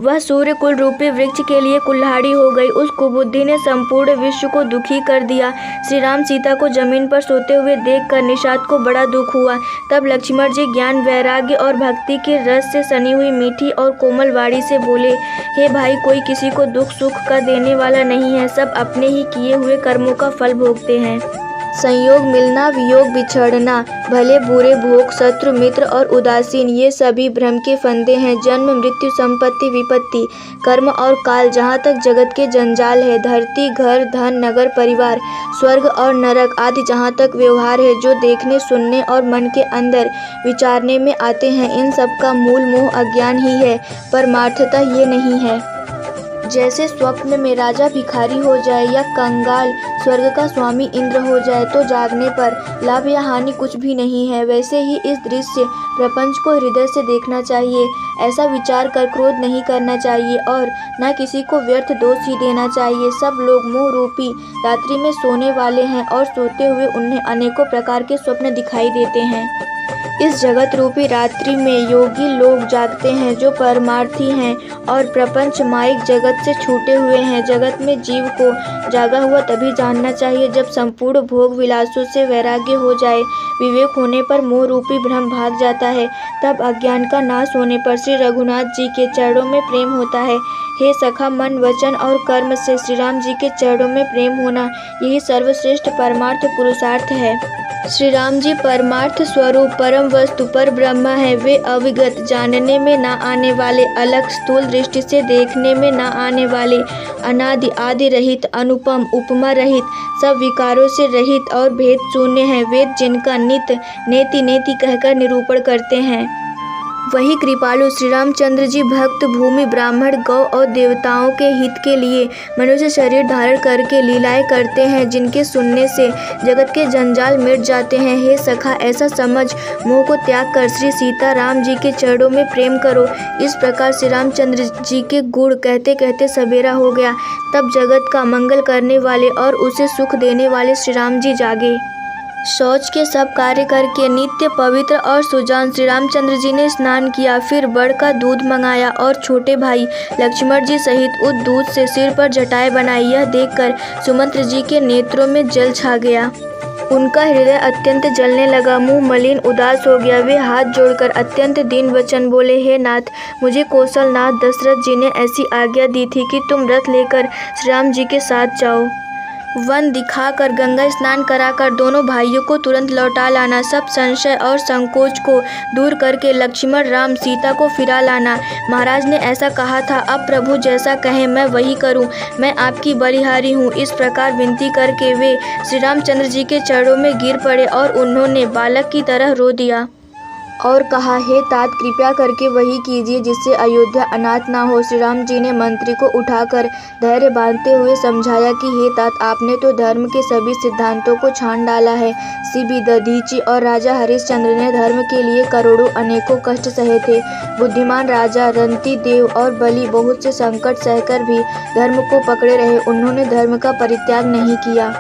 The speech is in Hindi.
वह सूर्य कुल रूपी वृक्ष के लिए कुल्हाड़ी हो गई। उस कुबुद्धि ने संपूर्ण विश्व को दुखी कर दिया। श्री राम सीता को जमीन पर सोते हुए देखकर निषाद को बड़ा दुख हुआ। तब लक्ष्मण जी ज्ञान, वैराग्य और भक्ति के रस से सनी हुई मीठी और कोमल वाणी से बोले, हे भाई, कोई किसी को दुख सुख का देने वाला नहीं है। सब अपने ही किए हुए कर्मों का फल भोगते हैं। संयोग मिलना, वियोग बिछड़ना, भले बुरे, भोग, शत्रु, मित्र और उदासीन, ये सभी भ्रम के फंदे हैं। जन्म, मृत्यु, संपत्ति, विपत्ति, कर्म और काल, जहाँ तक जगत के जंजाल है, धरती, घर, धन, नगर, परिवार, स्वर्ग और नरक आदि जहाँ तक व्यवहार है, जो देखने, सुनने और मन के अंदर विचारने में आते हैं, इन सब का मूल मोह अज्ञान ही है, परमार्थतः ये नहीं है। जैसे स्वप्न में राजा भिखारी हो जाए या कंगाल स्वर्ग का स्वामी इंद्र हो जाए तो जागने पर लाभ या हानि कुछ भी नहीं है, वैसे ही इस दृश्य प्रपंच को हृदय से देखना चाहिए। ऐसा विचार कर क्रोध नहीं करना चाहिए और न किसी को व्यर्थ दोष ही देना चाहिए। सब लोग मोह रूपी रात्रि में सोने वाले हैं और सोते हुए उन्हें अनेकों प्रकार के स्वप्न दिखाई देते हैं। इस जगत रूपी रात्रि में योगी लोग जागते हैं जो परमार्थी हैं और प्रपंच माइक जगत से छूटे हुए हैं। जगत में जीव को जागा हुआ तभी जानना चाहिए जब संपूर्ण भोग विलासों से वैराग्य हो जाए। विवेक होने पर मोह रूपी भ्रम भाग जाता है। तब अज्ञान का नाश होने पर श्री रघुनाथ जी के चरणों में प्रेम होता है। हे सखा, मन, वचन और कर्म से श्री राम जी के चरणों में प्रेम होना, यही सर्वश्रेष्ठ परमार्थ पुरुषार्थ है। श्री राम जी परमार्थ स्वरूप परम वस्तु पर ब्रह्म है। वे अविगत, जानने में न आने वाले, अलग, स्थूल दृष्टि से देखने में न आने वाले, अनादि, आदि रहित, अनुपम, उपमा रहित, सब विकारों से रहित और भेद शून्य है। वेद जिनका नित नेति नेति कहकर निरूपण करते हैं, वही कृपालु श्री रामचंद्र जी भक्त, भूमि, ब्राह्मण, गौ और देवताओं के हित के लिए मनुष्य शरीर धारण करके लीलाएं करते हैं, जिनके सुनने से जगत के जंजाल मिट जाते हैं। हे सखा, ऐसा समझ, मोह को त्याग कर श्री सीता राम जी के चरणों में प्रेम करो। इस प्रकार श्री रामचंद्र जी के गुण कहते कहते सवेरा हो गया। तब जगत का मंगल करने वाले और उसे सुख देने वाले श्री राम जी जागे। शौच के सब कार्य करके नित्य पवित्र और सुजान श्री रामचंद्र जी ने स्नान किया। फिर बड़ का दूध मंगाया और छोटे भाई लक्ष्मण जी सहित उस दूध से सिर पर जटाएं बनाई। यह देखकर सुमंत्र जी के नेत्रों में जल छा गया। उनका हृदय अत्यंत जलने लगा, मुंह मलिन उदास हो गया। वे हाथ जोड़कर अत्यंत दीन वचन बोले, हे नाथ, मुझे कौशलनाथ दशरथ जी ने ऐसी आज्ञा दी थी कि तुम रथ लेकर श्री राम जी के साथ जाओ। वन दिखाकर गंगा स्नान कराकर दोनों भाइयों को तुरंत लौटा लाना। सब संशय और संकोच को दूर करके लक्ष्मण, राम, सीता को फिरा लाना। महाराज ने ऐसा कहा था, अब प्रभु जैसा कहें मैं वही करूं। मैं आपकी बलिहारी हूं। इस प्रकार विनती करके वे श्री रामचंद्र जी के चरणों में गिर पड़े और उन्होंने बालक की तरह रो दिया और कहा, हे तात, कृपया करके वही कीजिए जिससे अयोध्या अनाथ ना हो। श्री राम जी ने मंत्री को उठाकर धैर्य बांधते हुए समझाया कि हे तात, आपने तो धर्म के सभी सिद्धांतों को छान डाला है। शिबी, दधीचि और राजा हरिश्चंद्र ने धर्म के लिए करोड़ों अनेकों कष्ट सहे थे। बुद्धिमान राजा रंती देव और बलि बहुत से संकट सहकर भी धर्म को पकड़े रहे। उन्होंने धर्म का परित्याग नहीं किया।